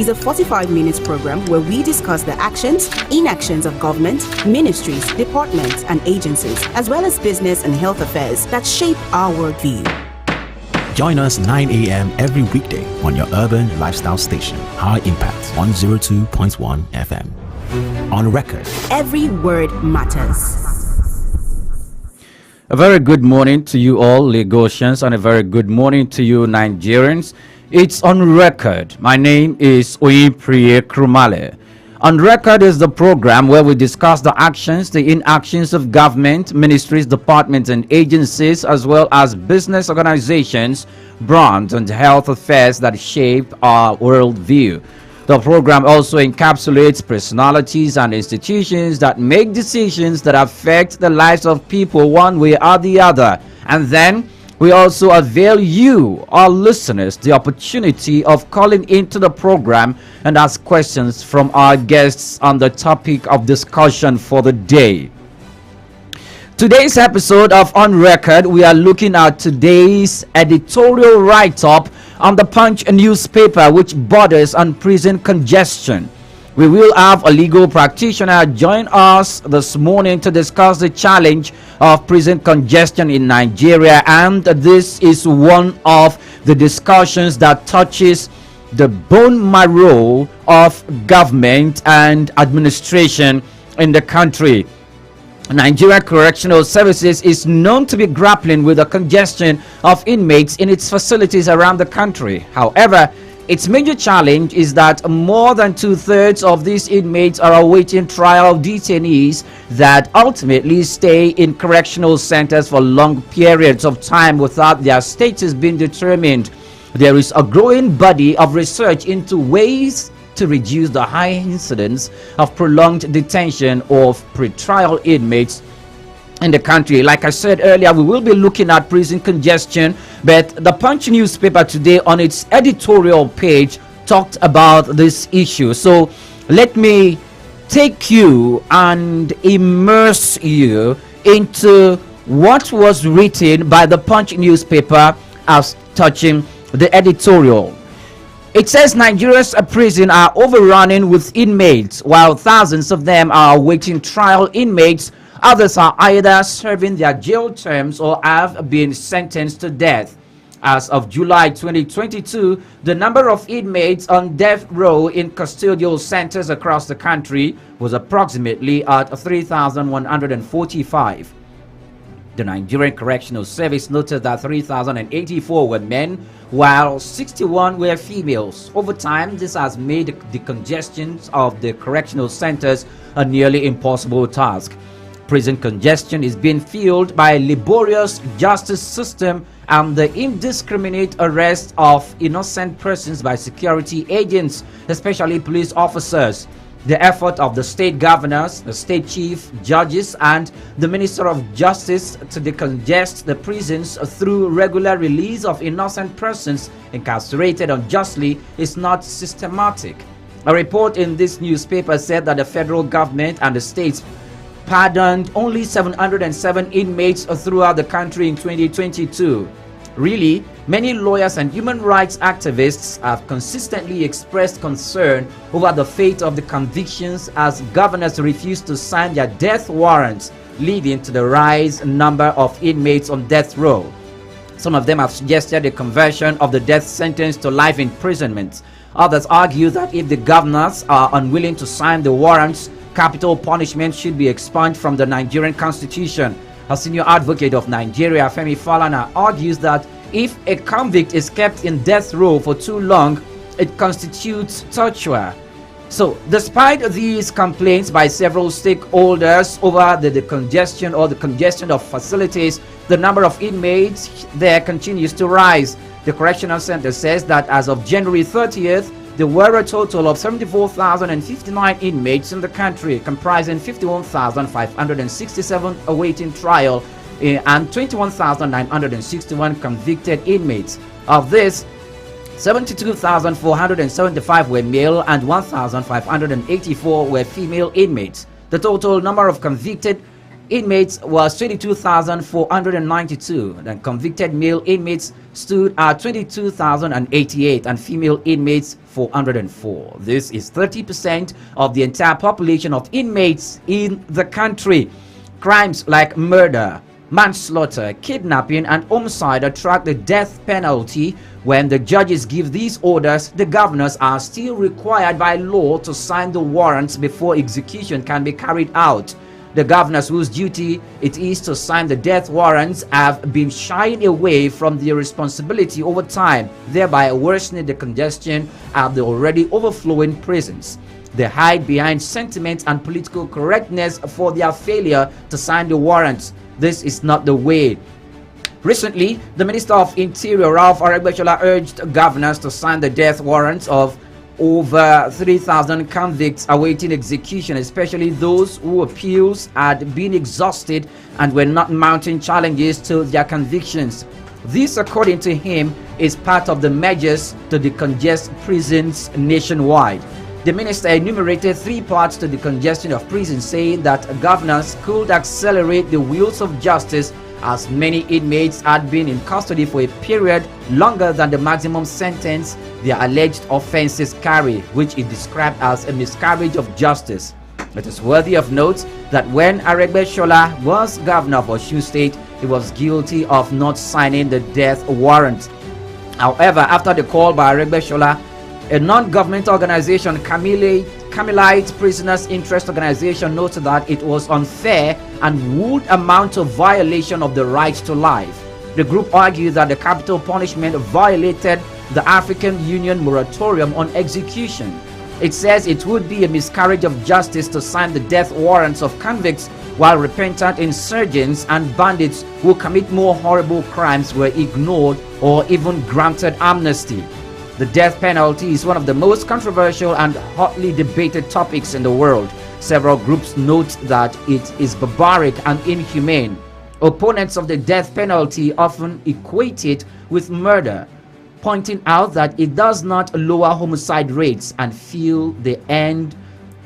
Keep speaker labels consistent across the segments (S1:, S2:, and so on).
S1: is a 45-minute program where we discuss the actions, inactions of government, ministries, departments, and agencies, as well as business and health affairs that shape our worldview.
S2: Join us 9 a.m. every weekday on your urban lifestyle station, High Impact 102.1 FM. On record.
S1: Every word matters.
S3: A very good morning to you all Lagosians, and a very good morning to you Nigerians. It's On Record. My name is Oyinpreye Krumale. On Record is the program where we discuss the actions, the inactions of government, ministries, departments, and agencies, as well as business organizations, brands, and health affairs that shape our worldview. The program also encapsulates personalities and institutions that make decisions that affect the lives of people one way or the other. And then we also avail you, our listeners, the opportunity of calling into the program and ask questions from our guests on the topic of discussion for the day. Today's episode of On Record, we are looking at today's editorial write-up on the Punch newspaper, which borders on prison congestion. We will have a legal practitioner join us this morning to discuss the challenge of prison congestion in Nigeria, and this is one of the discussions that touches the bone marrow of government and administration in the country. Nigeria Correctional Services is known to be grappling with the congestion of inmates in its facilities around the country. However, its major challenge is that more than 2/3 of these inmates are awaiting trial detainees that ultimately stay in correctional centers for long periods of time without their status being determined. There is a growing body of research into ways to reduce the high incidence of prolonged detention of pretrial inmates in the country. Like I said earlier, we will be looking at prison congestion, but the Punch newspaper today on its editorial page talked about this issue. So let me take you and immerse you into what was written by the Punch newspaper as touching the editorial. It says Nigeria's prisons are overrunning with inmates, while thousands of them are awaiting trial inmates. Others are either serving their jail terms or have been sentenced to death. As of July 2022, the number of inmates on death row in custodial centers across the country was approximately at 3,145. The Nigerian Correctional Service noted that 3,084 were men, while 61 were females. Over time, this has made the congestion of the correctional centers a nearly impossible task. Prison congestion is being fueled by a laborious justice system and the indiscriminate arrest of innocent persons by security agents, especially police officers. The effort of the state governors, the state chief, judges, and the Minister of Justice to decongest the prisons through regular release of innocent persons incarcerated unjustly is not systematic. A report in this newspaper said that the federal government and the states pardoned only 707 inmates throughout the country in 2022. Really, many lawyers and human rights activists have consistently expressed concern over the fate of the convictions as governors refuse to sign their death warrants, leading to the rise in number of inmates on death row. Some of them have suggested a conversion of the death sentence to life imprisonment. Others argue that if the governors are unwilling to sign the warrants, capital punishment should be expunged from the Nigerian Constitution. A senior advocate of Nigeria, Femi Falana, argues that if a convict is kept in death row for too long, it constitutes torture. So, despite these complaints by several stakeholders over the congestion of facilities, the number of inmates there continues to rise. The Correctional Center says that as of January 30th, there were a total of 74,059 inmates in the country, comprising 51,567 awaiting trial and 21,961 convicted inmates. Of this, 72,475 were male and 1,584 were female inmates. The total number of convicted inmates was 22,492. Then convicted male inmates stood at 22,088 and female inmates 404. This is 30% of the entire population of inmates in the country. Crimes like murder, manslaughter, kidnapping, and homicide attract the death penalty. When the judges give these orders, the governors are still required by law to sign the warrants before execution can be carried out. The governors whose duty it is to sign the death warrants have been shying away from their responsibility over time, thereby worsening the congestion at the already overflowing prisons. They hide behind sentiment and political correctness for their failure to sign the warrants. This is not the way. Recently, the Minister of Interior, Ralph Aregbesola, urged governors to sign the death warrants of over 3,000 convicts awaiting execution, especially those whose appeals had been exhausted and were not mounting challenges to their convictions. This, according to him, is part of the measures to decongest prisons nationwide. The minister enumerated 3 parts to the congestion of prisons, saying that governors could accelerate the wheels of justice as many inmates had been in custody for a period longer than the maximum sentence their alleged offenses carry, which is described as a miscarriage of justice. It is worthy of note that when Aregbesola was governor of Osun State, he was guilty of not signing the death warrant. However, after the call by Aregbesola, a non-government organization, Carmelite Prisoners Interest Organization, noted that it was unfair and would amount to violation of the right to life. The group argued that the capital punishment violated the African Union moratorium on execution. It says it would be a miscarriage of justice to sign the death warrants of convicts while repentant insurgents and bandits who commit more horrible crimes were ignored or even granted amnesty. The death penalty is one of the most controversial and hotly debated topics in the world. Several groups note that it is barbaric and inhumane. Opponents of the death penalty often equate it with murder, pointing out that it does not lower homicide rates and feel the end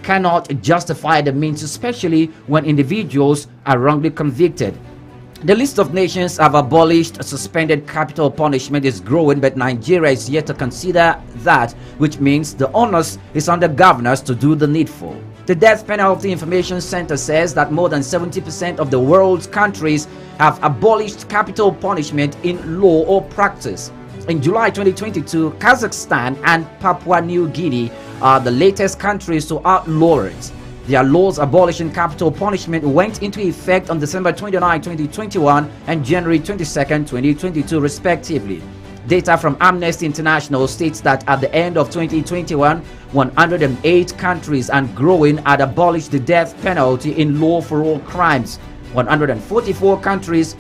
S3: cannot justify the means, especially when individuals are wrongly convicted. The list of nations have abolished suspended capital punishment is growing, but Nigeria is yet to consider that, which means the onus is on the governors to do the needful. The Death Penalty Information Center says that more than 70% of the world's countries have abolished capital punishment in law or practice. In July 2022, Kazakhstan and Papua New Guinea are the latest countries to outlaw it. Their laws abolishing capital punishment went into effect on December 29, 2021 and January 22, 2022 respectively. Data from Amnesty International states that at the end of 2021, 108 countries and growing had abolished the death penalty in law for all crimes. 144 countries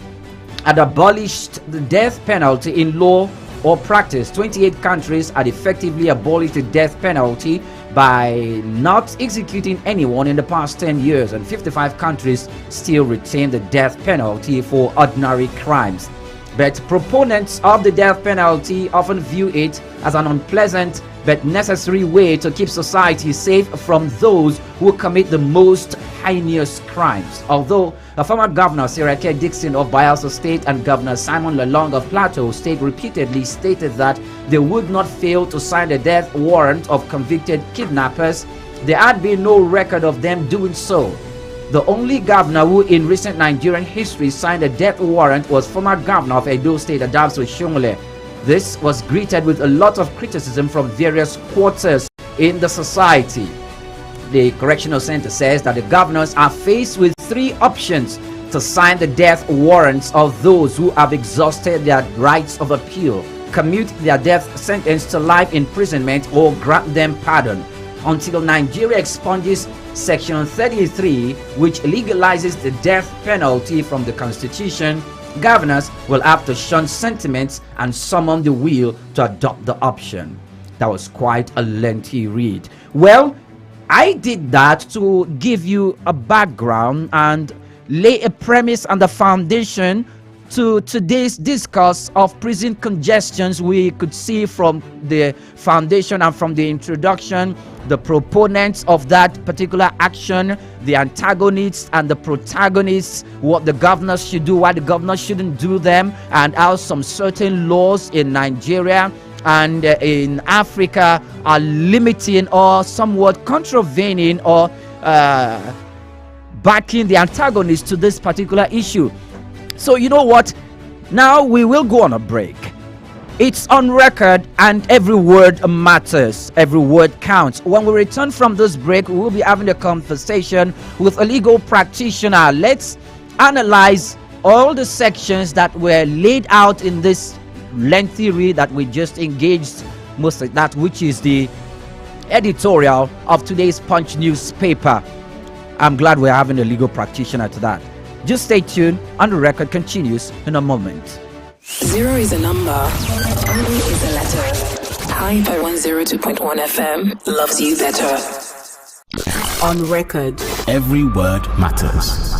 S3: had abolished the death penalty in law or practice. 28 countries had effectively abolished the death penalty by not executing anyone in the past 10 years, and 55 countries still retain the death penalty for ordinary crimes. But proponents of the death penalty often view it as an unpleasant but necessary way to keep society safe from those who commit the most heinous crimes. Although a former governor, Sirake Dixon of Bayelsa State, and Governor Simon Lalong of Plateau State repeatedly stated that they would not fail to sign the death warrant of convicted kidnappers, there had been no record of them doing so. The only governor who in recent Nigerian history signed a death warrant was former governor of Edo State, Adams Oshiomhole. This was greeted with a lot of criticism from various quarters in the society. The Correctional Center says that the governors are faced with 3 options to sign the death warrants of those who have exhausted their rights of appeal, commute their death sentence to life imprisonment, or grant them pardon. Until Nigeria expunges Section 33, which legalizes the death penalty from the Constitution, governors will have to shun sentiments and summon the will to adopt the option. That was quite a lengthy read. Well, I did that to give you a background and lay a premise and the foundation to today's discourse of prison congestions. We could see from the foundation and from the introduction the proponents of that particular action, the antagonists and the protagonists, what the governors should do, why the governors shouldn't do them, and how some certain laws in Nigeria and in Africa are limiting or somewhat contravening or backing the antagonists to this particular issue. So you know what? Now we will go on a break. It's on record and every word matters. Every word counts. When we return from this break, we will be having a conversation with a legal practitioner. Let's analyze all the sections that were laid out in this lengthy read that we just engaged, most of that, which is the editorial of today's Punch newspaper. I'm glad we're having a legal practitioner to that. Just stay tuned, and the record continues in a moment.
S4: 0 is a number, only is a letter. Hyper 102.1 FM loves you better.
S1: On record.
S2: Every word matters.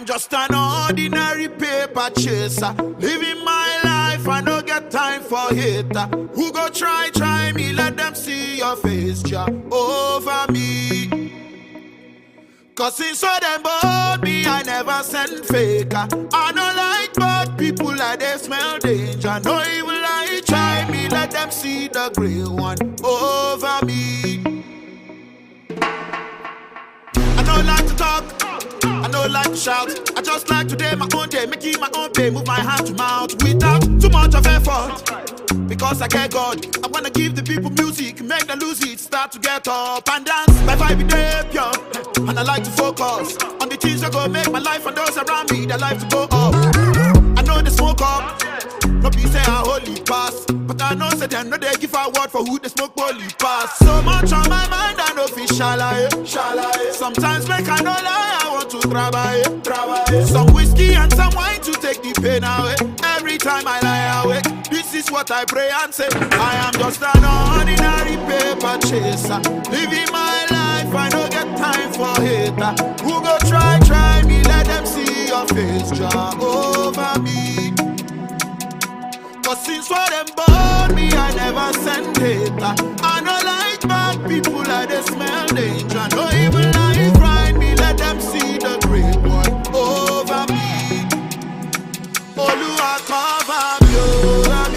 S5: Just an ordinary paper chaser, living my life, I no get time for hater. Who go try me, let them see your face, ja, over me. Cause since so them bought me, I never send faker. I no like bad people, like they smell danger. No even like try me, let them see the grey one over me. I don't like to talk, I don't like to shout. I just like to do my own day, making my own pay, move my hand to mouth without too much of effort. Because I get God, I wanna give the people music, make them lose it, start to get up and dance. My vibe is pure, and I like to focus on the things that go make my life and those around me, their life to go up. I know they smoke up, no be say I holy pass, but I know say them no they give a word for who they smoke holy pass. So much on my mind, I know fish shalaye. Sometimes make I no lie, I want to trabaye. Some whiskey and some wine to take the pain away. Every time I lie awake, this is what I pray and say. I am just an ordinary paper chaser, living my life, I don't get time for hater. Who go try me, let them see your face, draw over me. Cause since for them born me, I never send hater. I don't like bad people, like they smell danger. No even like find me, let them see the great one over me. Oluwa cover me,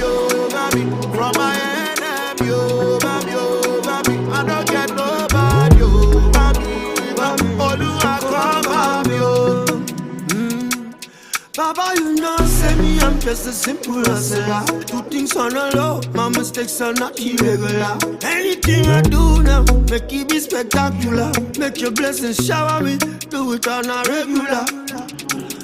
S5: over me. From my enemy, over me. I don't get nobody over me. Oluwa cover me, Baba, you know, say me, I'm just a simple hustler. Do things on the low, my mistakes are not irregular. Anything I do now, make it be spectacular. Make your blessings shower me, do it on a regular.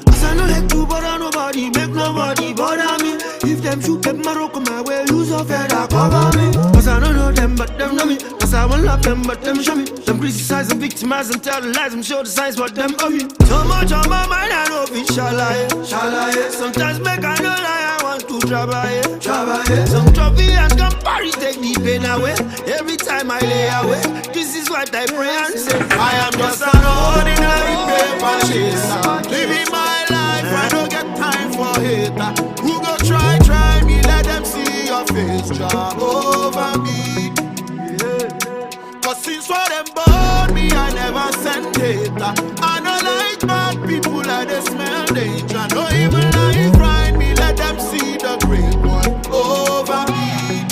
S5: As I know like to bother nobody, make nobody bother me. If them shoot them Morocco my way, use a feather cover me. Cause I don't know them, but them know me. Cause I won't love them, but them show me. Them criticize and victimize and tell the lies, them show the signs, what them owe me. So much on my mind, I know it shalaye. Sometimes make I no lie, I want to trabaye. Some trophy and come Paris, take the pain away. Every time I lay away, this is what I pray and say. I am just an ordinary paper chaser, living my life, I don't get time for hater. Who go try me, let them see your face, draw over me. Cause since for them born me, I never send hater. I don't like bad people, like they smell danger. No even like find me, let them see the great one over me.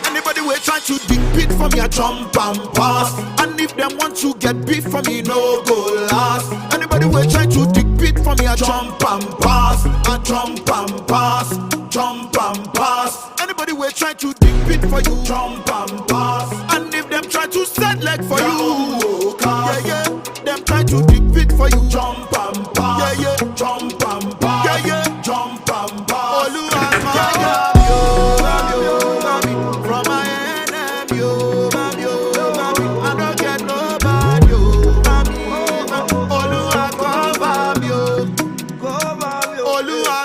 S5: Anybody will try to dig pit for me, I jump and pass. And if them want to get beef for me, no go last. Anybody will try to dig pit for me, I jump and pass. I jump and pass, jump and pass. Anybody will try to dig pit for you, jump and pass. And if them try to set leg for you, yeah, them try to dig pit for you, jump and pass, yeah, jump and pass, yeah, jump and pass. Oluwa cover me, from my enemy, over me. I don't get nobody over me. Oluwa cover me, Oluwa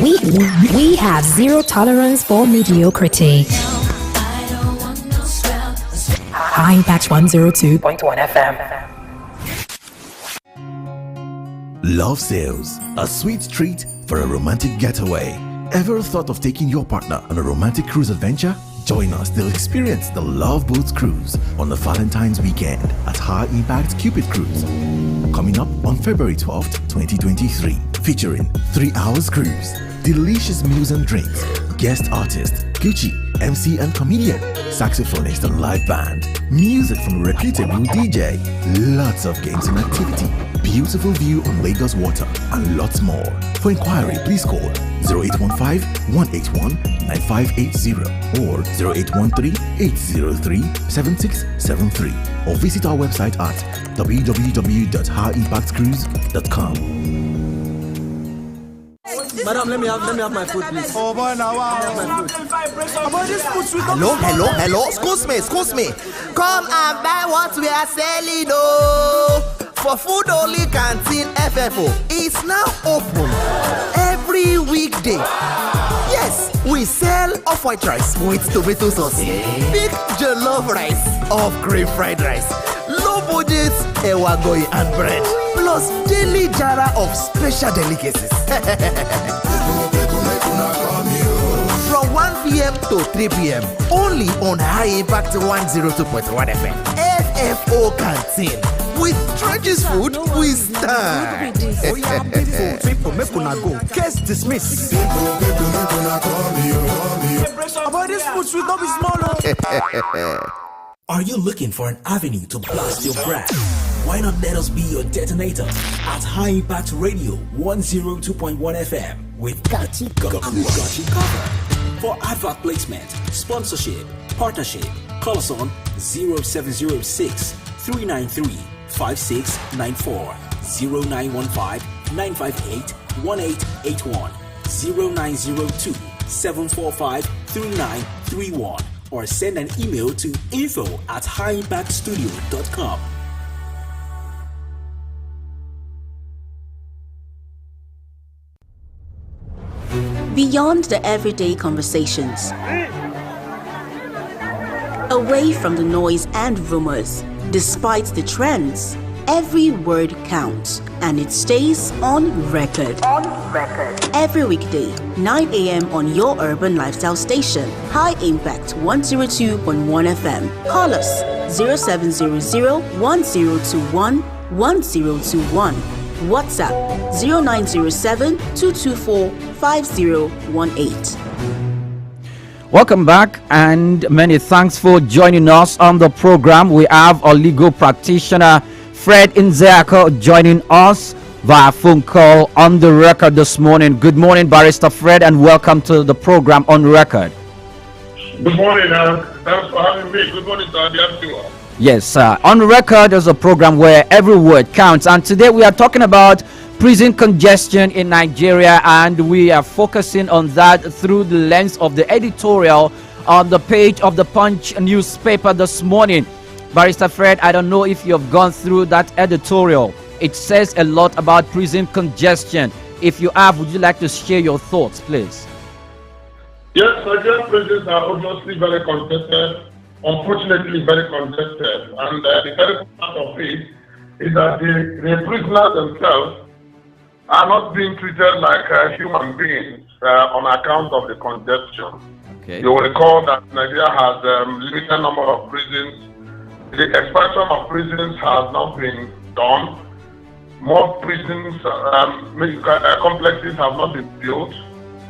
S6: We have zero tolerance for mediocrity. High Impact 102.1 FM.
S7: Love Sales, a sweet treat for a romantic getaway. Ever thought of taking your partner on a romantic cruise adventure? Join us to experience the Love Boats Cruise on the Valentine's weekend at High Impact Cupid Cruise. Coming up on February 12th, 2023. Featuring 3 hours cruise, delicious meals and drinks, guest artist, Gucci, MC and comedian, saxophonist and live band, music from a reputable DJ, lots of games and activity, beautiful view on Lagos water, and lots more. For inquiry, please call 0815-181-9580 or 0813-803-7673 or visit our website at www.highimpactcruise.com.
S8: Madam, let me have my food, please.
S5: Oh boy, now
S8: Hello. Excuse me. Come and buy what we are selling, oh. For food only canteen FFO is now open every weekday. Yes, we sell off-white rice with tomato sauce, big jollof rice, off-cream fried rice, low budget ewagoy and bread, plus daily jara of special delicacies. From 1 p.m. to 3 p.m. only on High Impact 102.1 FM. FFO Canteen. With trenches food, we stand.
S5: People, make una go. Case dismissed. About this food should not be smaller.
S2: Are you looking for an avenue to blast your brand? Why not let us be your detonator at High Impact Radio 102.1 FM with Got You Covered. For advert placement, sponsorship, partnership, call us on 0706 393 5694 0915 958 1881 0902 745 3931 or send an email to info@highimpactstudio.com.
S1: Beyond the everyday conversations, away from the noise and rumors, despite the trends, every word counts and it stays on record. Every weekday, 9 a.m. on your urban lifestyle station, High Impact 102.1 FM. Call us 0700-1021-1021. WhatsApp 0907-224-5018.
S3: Welcome back and many thanks for joining us on the program. We have our legal practitioner Fred Nzeako joining us via phone call on the record this morning. Good morning, Barrister Fred, and welcome to the program on record.
S9: Good morning, thanks for having me. Good morning to our.
S3: Yes, sir. On record is a program where every word counts, and today we are talking about prison congestion in Nigeria, and we are focusing on that through the lens of the editorial on the page of the Punch newspaper this morning. Barrister Fred, I don't know if you have gone through that editorial. It says a lot about prison congestion. If you have, would you like to share your thoughts, please?
S9: Yes, Nigerian prisons are obviously very congested, unfortunately very congested, and the terrible part of it is that the prisoners themselves are not being treated like human beings on account of the congestion.
S3: Okay.
S9: You will recall that Nigeria has limited number of prisons. The expansion of prisons has not been done. More prisons, complexes have not been built.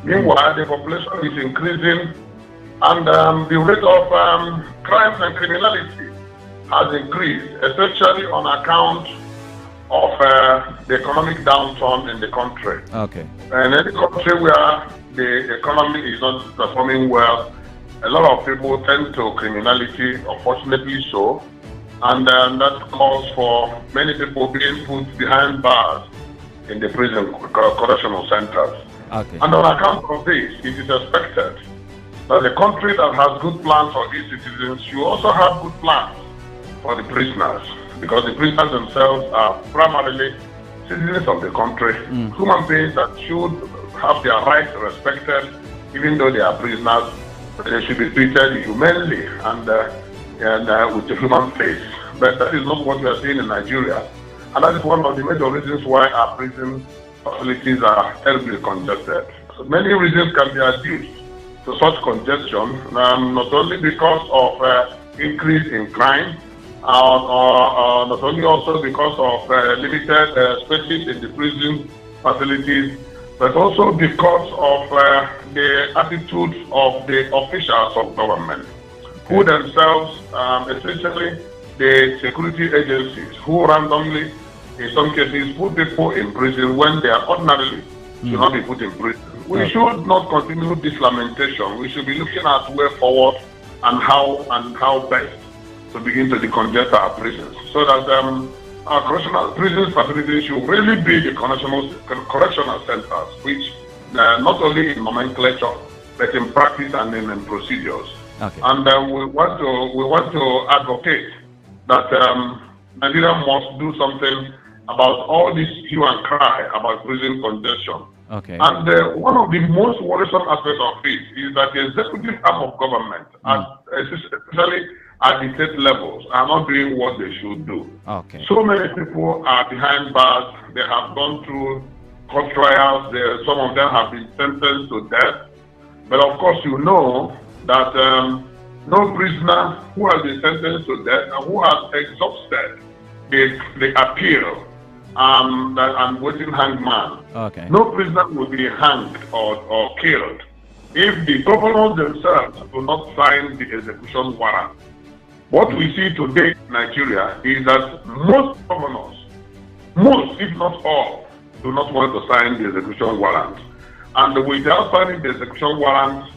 S9: Meanwhile, the population is increasing, and the rate of crimes and criminality has increased, especially on account of the economic downturn in the country.
S3: Okay.
S9: In any country where the economy is not performing well, a lot of people tend to criminality, unfortunately so, and that calls for many people being put behind bars in the prison correctional centers.
S3: Okay.
S9: And on account of this, it is expected that the country that has good plans for its citizens should also have good plans for the prisoners, because the prisoners themselves are primarily citizens of the country, human beings that should have their rights respected, even though they are prisoners. They should be treated humanely and with a human face. But that is not what we are seeing in Nigeria. And that is one of the major reasons why our prison facilities are terribly congested. So many reasons can be adduced to such congestion, not only because of increase in crime, or not only also because of limited spaces in the prison facilities, but also because of the attitude of the officials of government, who themselves, especially the security agencies, who randomly, in some cases, put people in prison when they are ordinarily should not be put in prison. We should not continue this lamentation. We should be looking at way forward and how best to begin to decongest our prisons, so that our correctional prison facilities should really be the correctional centers, which not only in nomenclature but in practice and in procedures.
S3: Okay.
S9: And we want to advocate that Nigeria must do something about all this hue and cry about prison congestion.
S3: Okay.
S9: And one of the most worrisome aspects of it is that the executive arm of government, especially at the state levels, are not doing what they should do.
S3: Okay.
S9: So many people are behind bars. They have gone through court trials. Some of them have been sentenced to death. But of course, you know that no prisoner who has been sentenced to death and who has exhausted the appeal and waiting hangman.
S3: Okay.
S9: No prisoner will be hanged or killed if the governors themselves do not sign the execution warrant. What we see today in Nigeria is that most governors, most if not all, do not want to sign the execution warrant. And without signing the execution warrant,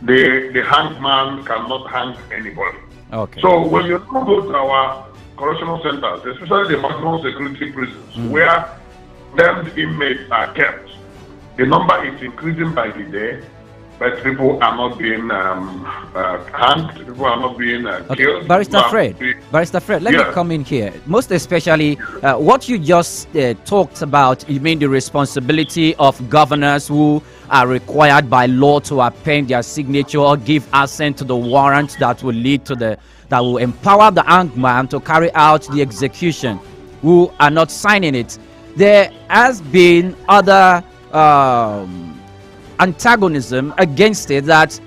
S9: the hangman cannot hang anybody.
S3: Okay.
S9: So when you now go to our correctional centers, especially the maximum security prisons, where damned inmates are kept, the number is increasing by the day, but people are not being hanged, people are not being killed.
S3: Barrister Fred, let me come in here. Most especially, what you just talked about, you mean the responsibility of governors who are required by law to append their signature or give assent to the warrant that will lead to that will empower the hangman to carry out the execution, who are not signing it. There has been other antagonism against it, that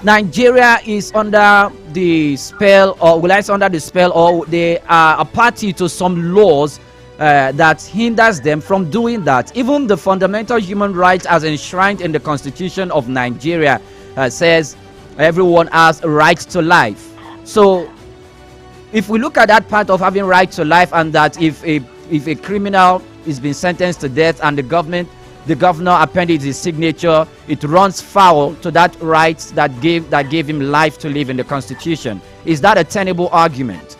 S3: Nigeria is under the spell, or they are a party to some laws that hinders them from doing that. Even the fundamental human rights as enshrined in the Constitution of Nigeria says everyone has a right to life. So if we look at that part of having right to life, and that if a criminal is being sentenced to death and the governor appended his signature, it runs foul to that right that gave him life to live in the Constitution. Is that a tenable argument?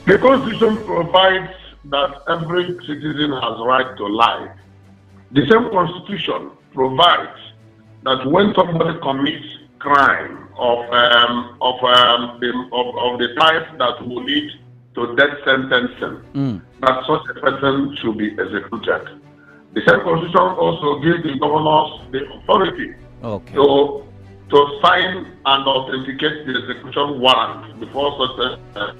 S9: The Constitution provides that every citizen has right to life. The same Constitution provides that when somebody commits crime of the type that will lead to death sentencing, that such a person should be executed. The same Constitution also gives the governors the authority to sign and authenticate the execution warrant before such a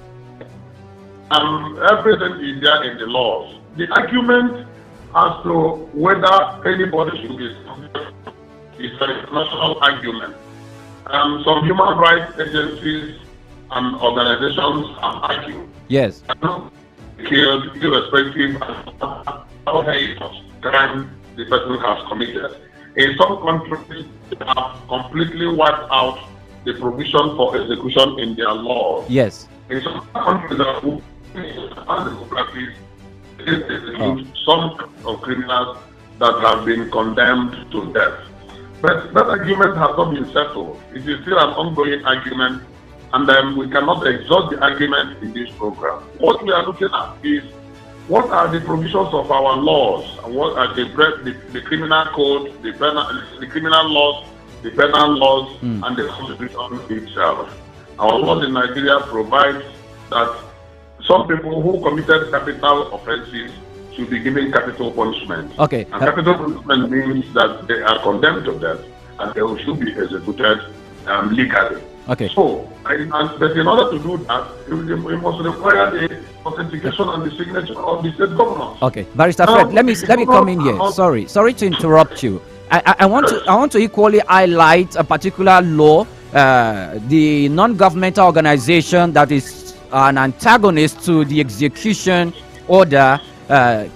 S9: everything is there in the laws. The argument as to whether anybody should be executed is an international argument. Some human rights agencies and organizations have argued.
S3: Yes.
S9: Killed irrespective of how heinous crime the person has committed. In some countries, they have completely wiped out the provision for execution in their laws.
S3: Yes.
S9: In some countries that democracies execute some of criminals that have been condemned to death. But that argument has not been settled. It is still an ongoing argument, and we cannot exhaust the argument in this program. What we are looking at is what are the provisions of our laws, and what are the criminal code, the criminal laws, the penal laws, and the Constitution itself. Our laws in Nigeria provide that some people who committed capital offenses should be given capital punishment.
S3: Okay.
S9: And capital punishment means that they are condemned to death and they should be executed legally.
S3: Okay.
S9: So, but in order to do that, we must require the authentication and the signature of the state governors.
S3: Okay, Barrister Fred, let me come in here. Sorry to interrupt you. I want to equally highlight a particular law. The non-governmental organization that is an antagonist to the execution order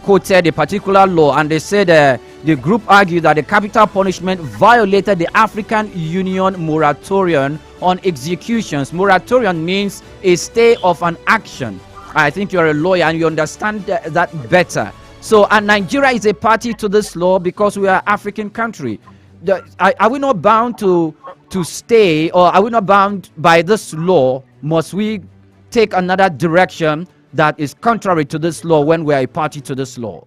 S3: quoted a particular law, and they said the group argued that the capital punishment violated the African Union moratorium on executions. Moratorium means a stay of an action. I think you're a lawyer and you understand that better. So, and Nigeria is a party to this law because we are an African country. Are we not bound to stay, or are we not bound by this law? Must we take another direction that is contrary to this law when we are a party to this law?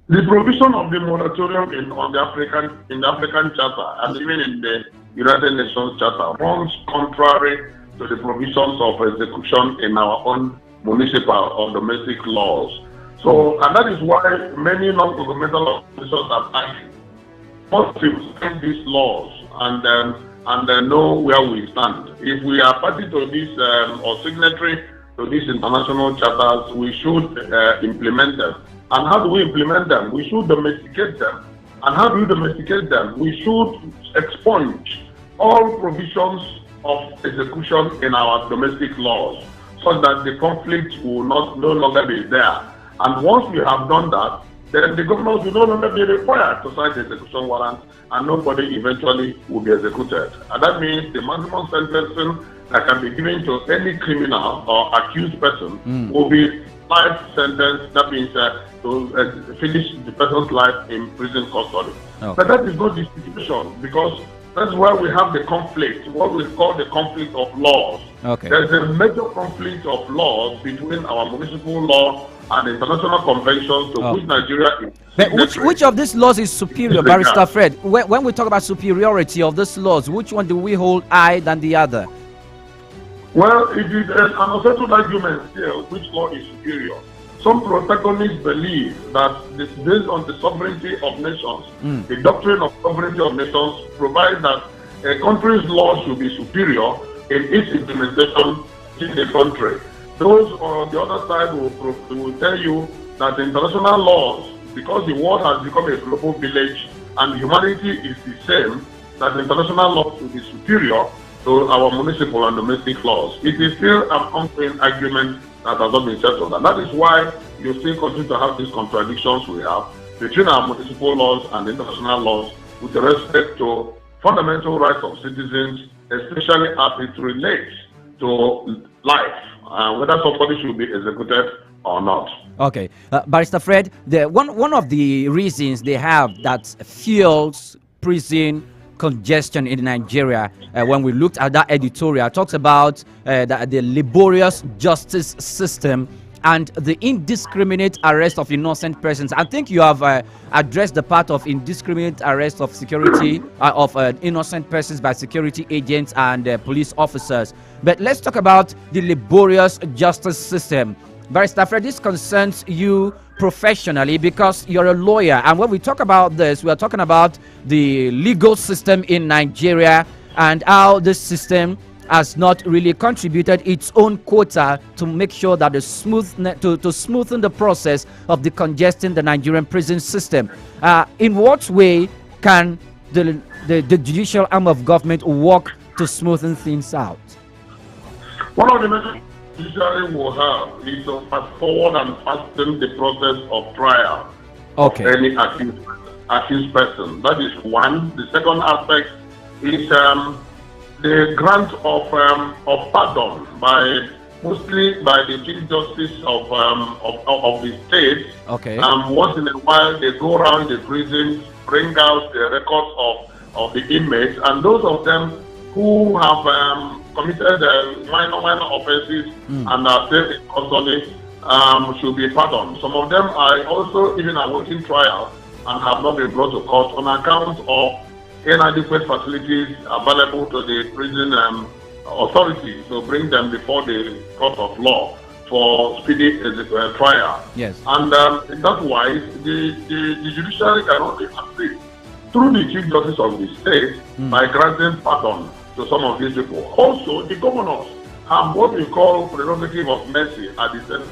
S9: The provision of the moratorium in the African Charter and even in the United Nations Charter runs contrary to the provisions of execution in our own municipal or domestic laws. So, and that is why many non-governmental organizations have argued must implement these laws and know where we stand. If we are party to this or signatory to these international charters, we should implement them. And how do we implement them? We should domesticate them. And how do we domesticate them? We should expunge all provisions of execution in our domestic laws so that the conflict will no longer be there. And once we have done that, then the governors will no longer be required to sign the execution warrant and nobody eventually will be executed. And that means the maximum sentencing that can be given to any criminal or accused person will be life sentence. That means to finish the person's life in prison custody. Okay. But that is not the situation, because that's where we have the conflict, what we call the conflict of laws.
S3: Okay.
S9: There's a major conflict of laws between our municipal law and international conventions to which Nigeria is.
S3: But which of these laws is superior, Barrister Fred? When we talk about superiority of these laws, which one do we hold higher than the other?
S9: Well, it is an unsettled argument here which law is superior. Some protagonists believe that this, based on the sovereignty of nations, the doctrine of sovereignty of nations provides that a country's law should be superior in its implementation in the country. Those on the other side will tell you that international laws, because the world has become a global village and humanity is the same, that international law should be superior to our municipal and domestic laws. It is still an ongoing argument that has not been settled, and that is why you still continue to have these contradictions we have between our municipal laws and international laws with respect to fundamental rights of citizens, especially as it relates to life, whether somebody should be executed or not.
S3: Okay, Barrister Fred, one of the reasons they have that fuels prison congestion in Nigeria, when we looked at that editorial, talks about the laborious justice system and the indiscriminate arrest of innocent persons. I think you have addressed the part of indiscriminate arrest of security of innocent persons by security agents and police officers. But let's talk about the laborious justice system. Barrister Fred, this concerns you professionally because you're a lawyer, and when we talk about this, we are talking about the legal system in Nigeria and how this system has not really contributed its own quota to make sure that to smoothen the process of the congesting the Nigerian prison system. In what way can the judicial arm of government work to smoothen things out?
S9: One of the measures judiciary will have is to fast forward and fasten the process of trial of any accused person. That is one. The second aspect is the grant of pardon mostly by the Chief Justice of the state.
S3: Okay.
S9: Once in a while they go around the prisons, bring out the records of the inmates, and those of them who have committed minor offences and are still in custody should be pardoned. Some of them are also even awaiting trial and have not been brought to court on account of inadequate facilities available to the prison authorities to bring them before the court of law for speedy trial.
S3: Yes.
S9: And that's why the judiciary can only assist through the Chief Justice of the state by granting pardon to some of these people. Also, the governors have what we call prerogative of mercy at the Senate.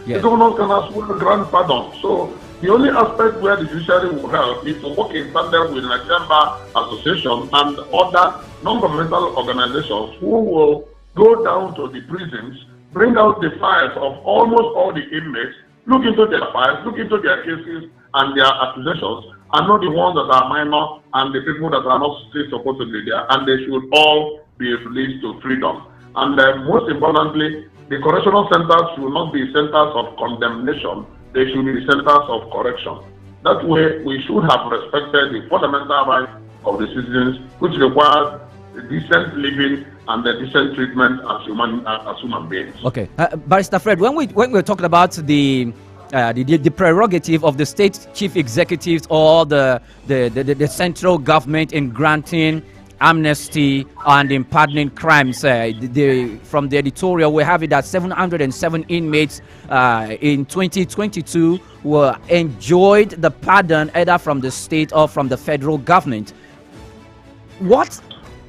S3: Yes.
S9: The governors can as well grant pardon. So the only aspect where the judiciary will help is to work in tandem with the Chamber Association and other non-governmental organizations who will go down to the prisons, bring out the files of almost all the inmates, look into their files, look into their cases and their accusations, and not the ones that are minor and the people that are not still supposed to be there, and they should all be released to freedom. And most importantly, the correctional centers should not be centers of condemnation, they should be centers of correction. That way, we should have respected the fundamental rights of the citizens, which requires decent living and the decent treatment as human beings.
S3: Okay, Barrister Fred, when we're talking about the prerogative of the state chief executives or the central government in granting amnesty and in pardoning crimes, from the editorial we have it that 707 inmates in 2022 were enjoyed the pardon either from the state or from the federal government. What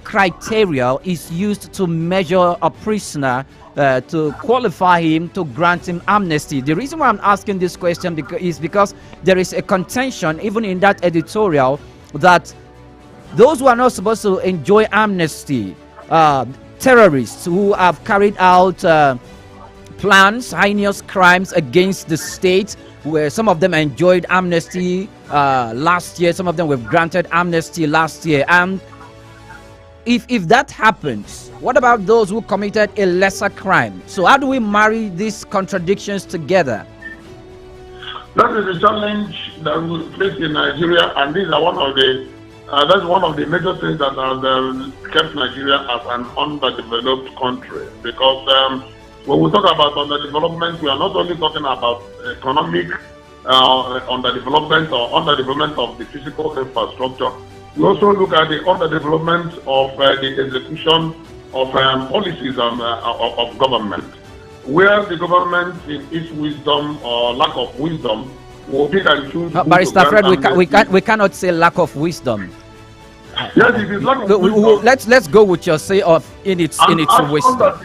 S3: criteria is used to measure a prisoner to qualify him to grant him amnesty? The reason why I'm asking this question is because there is a contention even in that editorial that those who are not supposed to enjoy amnesty, terrorists who have carried out plans, heinous crimes against the state, where some of them enjoyed amnesty last year, some of them were granted amnesty last year. And if that happens, what about those who committed a lesser crime? So how do we marry these contradictions together?
S9: That is a challenge that we face in Nigeria, and these are that's one of the major things that has kept Nigeria as an underdeveloped country. Because when we talk about underdevelopment, we are not only talking about economic underdevelopment or underdevelopment of the physical infrastructure. We also look at the underdevelopment of the execution of policies of government, where the government, in its wisdom or lack of wisdom, will pick and choose.
S3: Barrister Fred, we cannot say lack of wisdom.
S9: Yes, it is lack of wisdom.
S3: Let's go with your say of in its wisdom.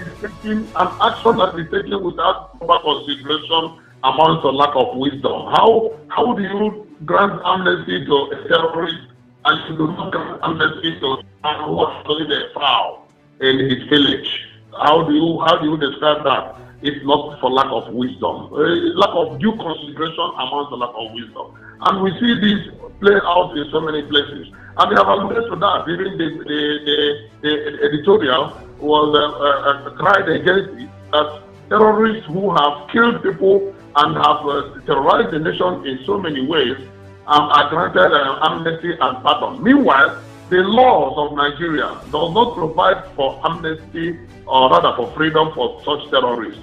S9: An action that is taken without proper consideration amounts to lack of wisdom. How do you grant amnesty to a terrorist and you do not grant amnesty to someone who was holding a fowl in his village? How do you describe that? It's not for lack of wisdom. Lack of due consideration amounts to lack of wisdom. And we see this play out in so many places. And they have alluded to that. Even the editorial was cried against it, that terrorists who have killed people and have terrorized the nation in so many ways are granted amnesty and pardon. Meanwhile, the laws of Nigeria does not provide for amnesty or rather for freedom for such terrorists.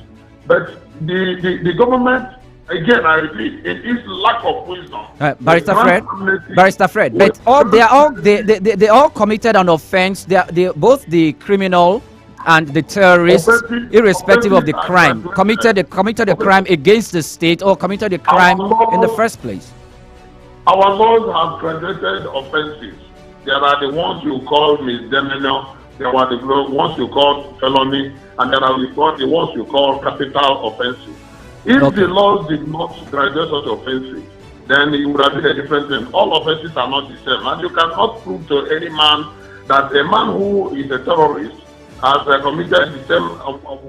S9: But the government, again, I repeat, it is lack of wisdom.
S3: Barrister Fred, but they all committed an offense. They both the criminal and the terrorists, irrespective of the crime, committed a crime against the state or committed a crime in the first place.
S9: Our laws have graduated offenses. There are the ones you call misdemeanor, there are the ones you call felony, and there are the ones you call capital offenses. If the laws did not graduate such offenses, then it would have been a different thing. All offenses are not the same, and you cannot prove to any man that a man who is a terrorist has committed the same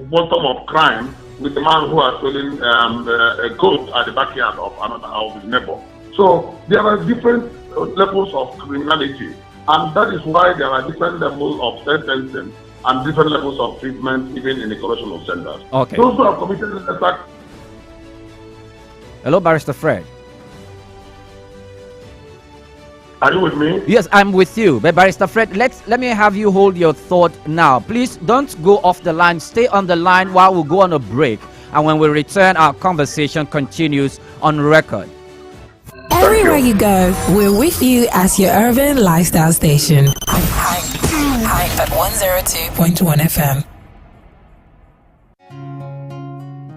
S9: quantum of crime with a man who has stolen a goat at the backyard of his neighbor. So there are different levels of criminality, and that is why there are different levels of sentencing and different levels of treatment even in the correctional centers.
S3: Okay.
S9: Those who have committed an attack.
S3: Hello, Barrister Fred.
S9: Are you with me?
S3: Yes, I'm with you. But Barrister Fred, let me have you hold your thought now. Please don't go off the line. Stay on the line while we go on a break. And when we return, our conversation continues on record.
S6: Everywhere you go, we're with you as your urban lifestyle station. Hype at 102.1 FM.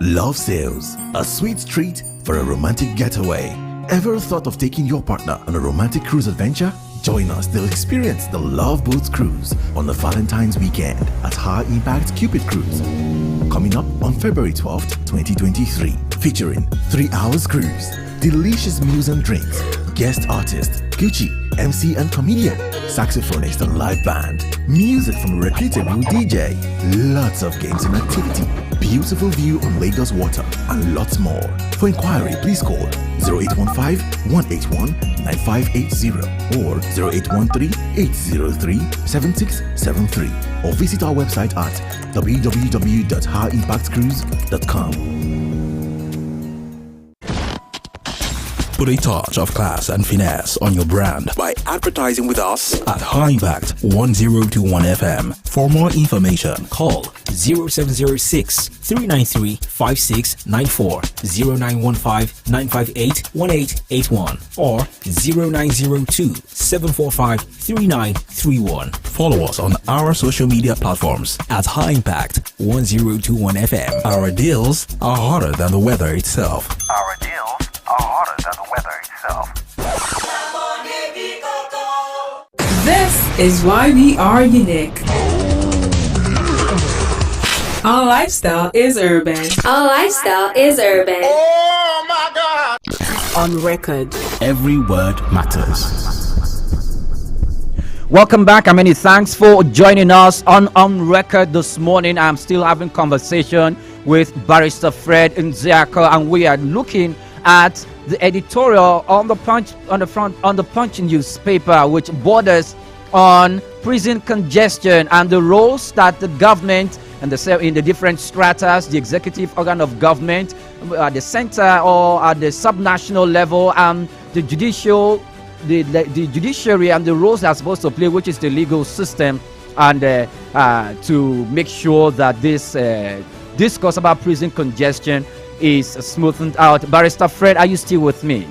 S7: Love Sales, a sweet treat for a romantic getaway. Ever thought of taking your partner on a romantic cruise adventure? Join us to experience the Love Boats Cruise on the Valentine's weekend at High Impact Cupid Cruise. Coming up on February 12th, 2023. Featuring 3 hours cruise, delicious meals and drinks, guest artist, Gucci, MC and comedian, saxophonist and live band, music from a reputable DJ, lots of games and activity, beautiful view on Lagos water, and lots more. For inquiry, please call 0815-181-9580 or 0813-803-7673 or visit our website at www.highimpactcruise.com.
S2: Put a touch of class and finesse on your brand by advertising with us at High Impact 1021 FM. For more information, call 0706 393 5694, 0915 958 1881, or 0902 745 3931. Follow us on our social media platforms at High Impact 1021 FM. Our deals are hotter than the weather itself.
S10: Our deals are hotter than the weather itself.
S6: This is why we are unique. Our lifestyle is urban.
S11: Our lifestyle is urban.
S5: Oh my God!
S1: On record.
S2: Every word matters.
S3: Welcome back, and many thanks for joining us on record this morning. I'm still having conversation with Barrister Fred Nzeako, and we are looking at the editorial on the Punch newspaper, which borders on prison congestion and the roles that the government and in the different stratas, the executive organ of government, at the center or at the subnational level, and the the judiciary and the roles they're supposed to play, which is the legal system, and to make sure that this discourse about prison congestion is smoothened out. Barrister Fred, are you still with me?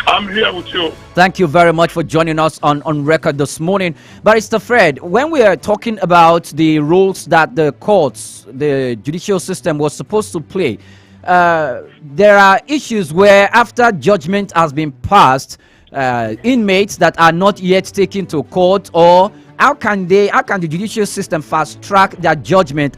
S9: I'm here with you.
S3: Thank you very much for joining us on record this morning. Barrister Fred, when we are talking about the roles that the courts, the judicial system was supposed to play, there are issues where after judgment has been passed, inmates that are not yet taken to court, or how can the judicial system fast track their judgment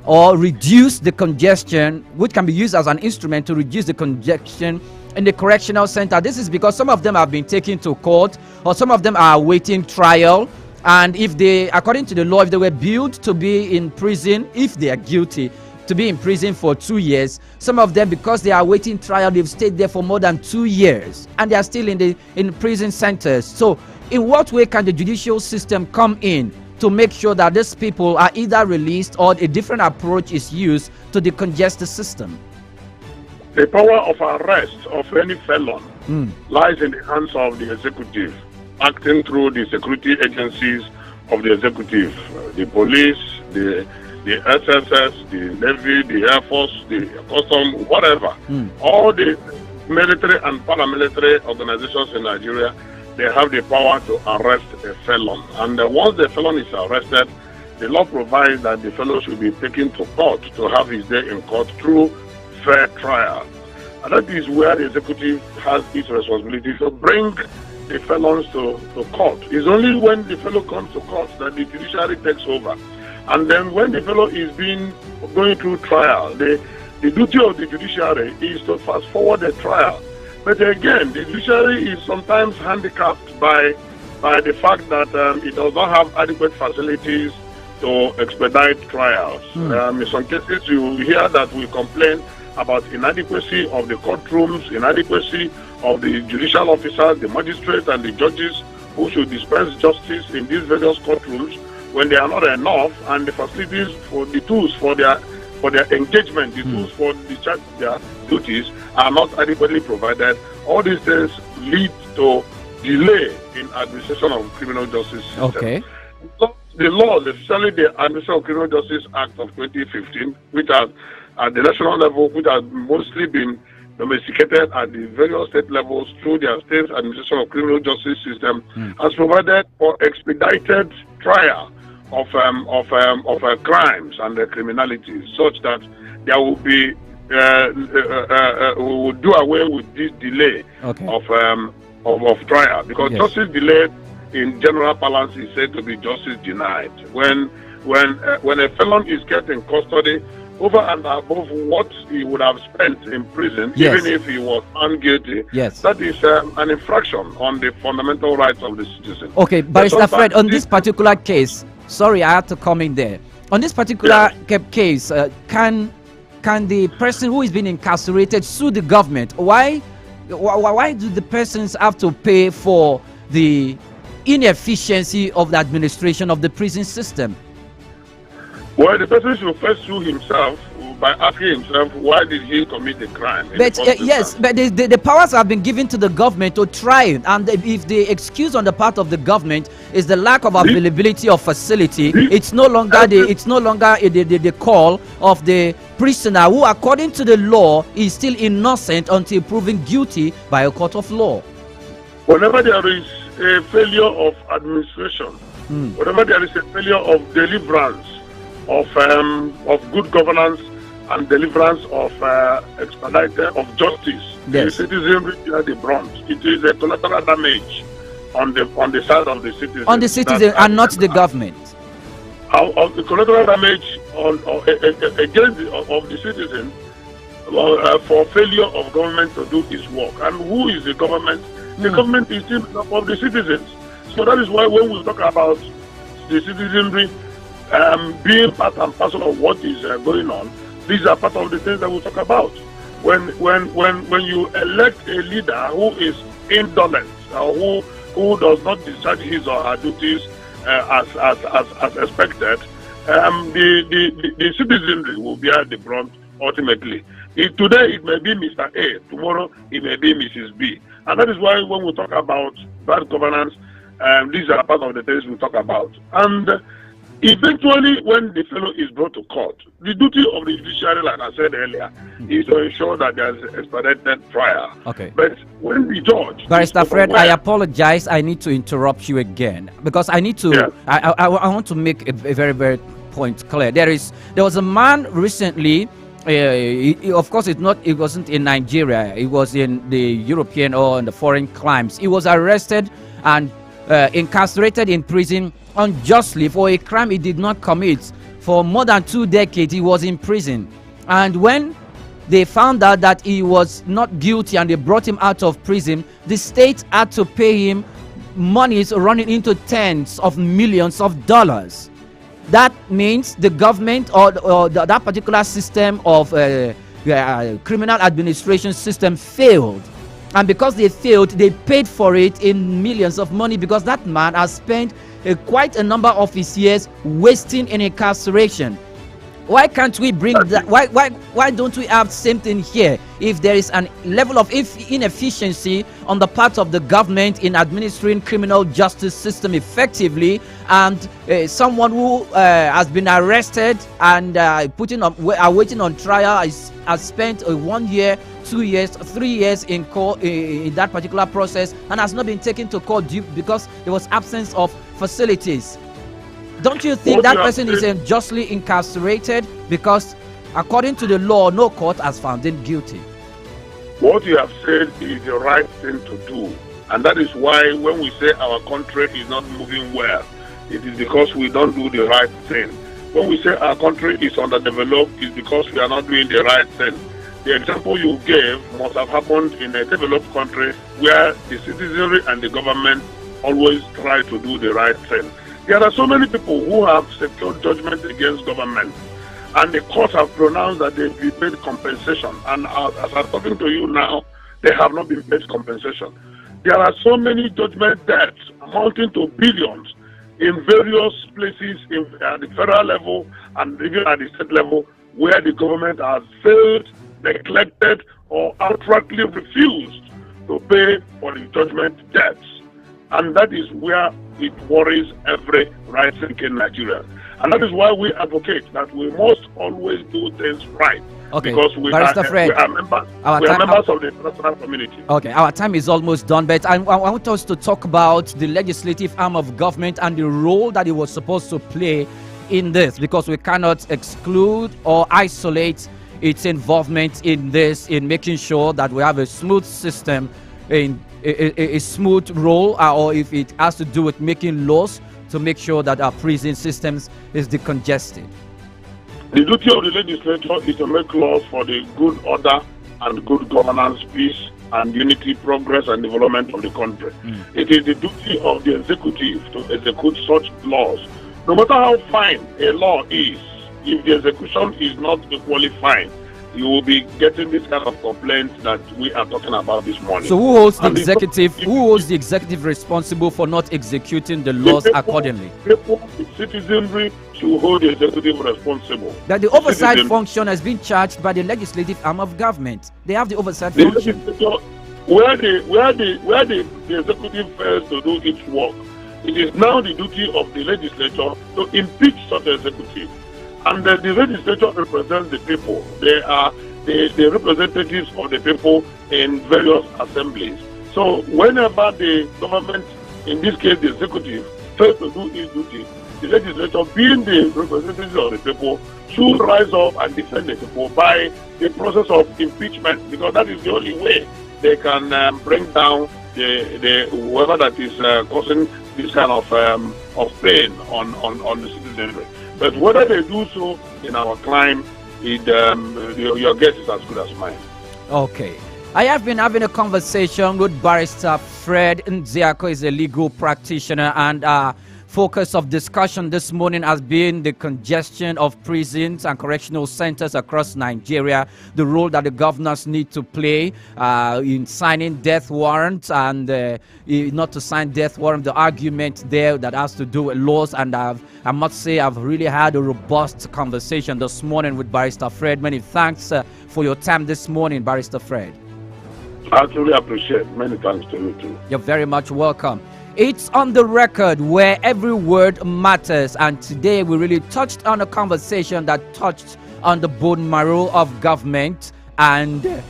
S3: or reduce the congestion, which can be used as an instrument to reduce the congestion in the correctional center? This is because some of them have been taken to court, or some of them are awaiting trial, and if they, according to the law, if they were billed to be in prison, if they are guilty, to be in prison for 2 years, some of them, because they are awaiting trial, they've stayed there for more than 2 years and they are still in prison centers. So in what way can the judicial system come in to make sure that these people are either released or a different approach is used to decongest the system?
S9: The power of arrest of any felon lies in the hands of the executive, acting through the security agencies of the executive, the police, the SSS, the Navy, the Air Force, the Custom, whatever. All the military and paramilitary organizations in Nigeria, they have the power to arrest a felon. And once the felon is arrested, the law provides that the felon should be taken to court to have his day in court through fair trial. And that is where the executive has its responsibility to bring the felons to court. It's only when the fellow comes to court that the judiciary takes over. And then when the fellow is going through trial, the duty of the judiciary is to fast forward the trial. But again, the judiciary is sometimes handicapped by the fact that it does not have adequate facilities to expedite trials. In some cases, you hear that we complain about inadequacy of the courtrooms, inadequacy of the judicial officers, the magistrates and the judges who should dispense justice in these various courtrooms, when they are not enough, and the facilities for the tools for their engagement, the tools for discharge their duties are not adequately provided. All these things lead to delay in administration of criminal justice system.
S3: Okay.
S9: The law, especially the Administration of Criminal Justice Act of 2015, which has at the national level, which has mostly been domesticated at the various state levels through their state administration of criminal justice system, has provided for expedited trial of crimes and criminality, such that there will be we will do away with this delay of trial, because justice delayed in general balance is said to be justice denied. When a felon is kept in custody over and above what he would have spent in prison, even if he was found guilty, that is an infraction on the fundamental rights of the citizen.
S3: Okay, Barrister Fred, on this particular case, sorry, I had to come in there. On this particular case, can the person who is being incarcerated sue the government? Why do the persons have to pay for the inefficiency of the administration of the prison system?
S9: Well, the person should first sue himself by asking himself, why did he commit the crime?
S3: But but the powers have been given to the government to try it, and if the excuse on the part of the government is the lack of availability of facility, it's no longer the call of the prisoner, who according to the law is still innocent until proven guilty by a court of law.
S9: Whenever there is a failure of administration, whenever there is a failure of deliverance of good governance and deliverance of expedited of justice, the citizenry bear the brunt. It is a collateral damage on the side of the citizen.
S3: On the citizen and not the government.
S9: The collateral damage against the citizen for failure of government to do its work. And who is the government? The government is still of the citizens. So that is why when we talk about the citizenry being part and parcel of what is going on, these are part of the things that we talk about. When you elect a leader who is indolent, who does not discharge his or her duties as expected, the citizenry will bear the brunt ultimately. Today it may be Mr. A, tomorrow it may be Mrs. B. And that is why when we talk about bad governance, these are part of the things we talk about. And eventually, when the fellow is brought to court, the duty of the judiciary, like I said earlier, is to ensure that there is expedited trial.
S3: Okay.
S9: But when the judge...
S3: Barrister Fred, I apologize. I need to interrupt you again, because I need to... I want to make a very, very point clear. There was a man recently... of course, it wasn't in Nigeria. It was in the European or in the foreign climes. He was arrested and incarcerated in prison unjustly for a crime he did not commit. For more than 2 decades, he was in prison. And when they found out that he was not guilty and they brought him out of prison, the state had to pay him monies running into tens of millions of dollars. That means the government or that particular system of criminal administration system failed. And because they failed, they paid for it in millions of money, because that man has spent quite a number of his years wasting in incarceration. Why can't we bring that? Why don't we have same thing here? If there is a level of inefficiency on the part of the government in administering criminal justice system effectively, and someone who has been arrested and waiting on trial has spent 1 year, 2 years, 3 years in court in that particular process, and has not been taken to court because there was absence of facilities. Don't you think that person is unjustly incarcerated because, according to the law, no court has found him guilty?
S9: What you have said is the right thing to do. And that is why when we say our country is not moving well, it is because we don't do the right thing. When we say our country is underdeveloped, it's because we are not doing the right thing. The example you gave must have happened in a developed country where the citizenry and the government always try to do the right thing. There are so many people who have secured judgment against government, and the courts have pronounced that they've been paid compensation. And as I'm talking to you now, they have not been paid compensation. There are so many judgment debts amounting to billions in various places at the federal level and even at the state level, where the government has failed, neglected, or outrightly refused to pay for the judgment debts. And that is where it worries every right-thinking Nigerian. And that is why we advocate that we must always do things right.
S3: Okay,
S9: because we are members of the international community.
S3: Okay, our time is almost done, but I want us to talk about the legislative arm of government and the role that it was supposed to play in this, because we cannot exclude or isolate its involvement in this, in making sure that we have a smooth system, in a smooth role, or if it has to do with making laws to make sure that our prison systems is decongested?
S9: The duty of the legislature is to make laws for the good order and good governance, peace, and unity, progress, and development of the country. It is the duty of the executive to execute such laws. No matter how fine a law is, if the execution is not equally fine, you will be getting this kind of complaints that we are talking about this morning.
S3: So who holds the executive? Who holds the executive responsible for not executing the laws accordingly?
S9: People, the citizenry should hold the executive responsible.
S3: That the oversight function has been charged by the legislative arm of government. They have the oversight function.
S9: Where the executive fails to do its work, it is now the duty of the legislature to impeach such executive. And the legislature represents the people. They are the representatives of the people in various assemblies. So whenever the government, in this case the executive, fails to do its duty, the legislature, being the representatives of the people, should rise up and defend the people by the process of impeachment, because that is the only way they can bring down the whoever that is causing this kind of pain on the citizenry. But whether they do so in our climb, your guess is as good as mine.
S3: Okay. I have been having a conversation with Barrister Fred Nzeako. Is a legal practitioner, and focus of discussion this morning has been the congestion of prisons and correctional centers across Nigeria, the role that the governors need to play in signing death warrants, and not to sign death warrant, the argument there that has to do with laws. And I must say I've really had a robust conversation this morning with Barrister Fred. Many thanks for your time this morning, Barrister Fred.
S9: I truly appreciate. Many thanks to you too.
S3: You're very much welcome. It's on the record, where every word matters, and today we really touched on a conversation that touched on the bone marrow of government and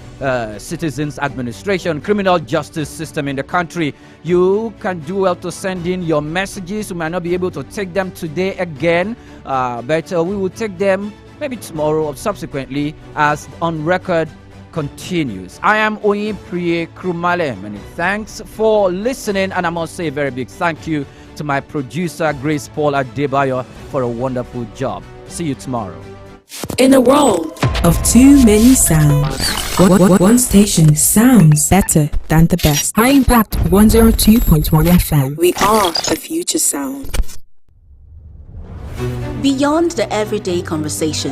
S3: citizens administration, criminal justice system in the country. You can do well to send in your messages. We might not be able to take them today again, but we will take them maybe tomorrow or subsequently as On Record continues. I am Oyinpreye Krumale. Many thanks for listening, and I must say a very big thank you to my producer Grace Paul Adebayo for a wonderful job. See you tomorrow.
S6: In a world of too many sounds, one station sounds better than the best. High Impact 102.1 FM. We are the future sound.
S1: Beyond the everyday conversation